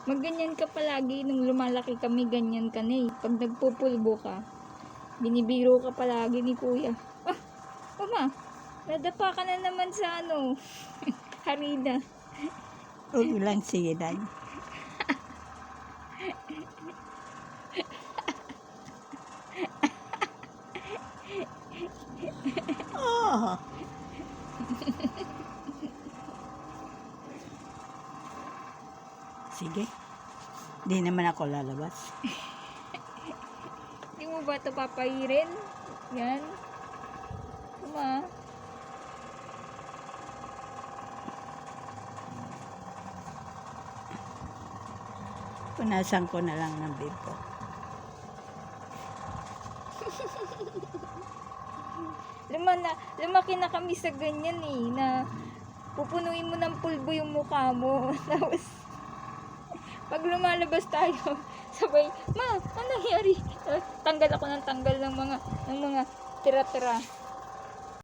Magganyan ka palagi. Nung lumalaki kami, ganyan ka na eh. Pag nagpupulbo ka, binibiro ka palagi ni kuya. Ah, mama, nadapa ka na naman sa ano, harina. Huwag lang siran. Oh. Sige. Di naman ako lalabas. Hindi mo ba ito papahirin? Yan. Mama. Punasan ko na lang ng bibig. Lumaki na kami sa ganyan eh, na pupunuin mo ng pulbo yung mukha mo. Tapos, pag lumalabas tayo, sabay, ma, ano nangyari? Tanggal ako ng tanggal ng mga tira-tira.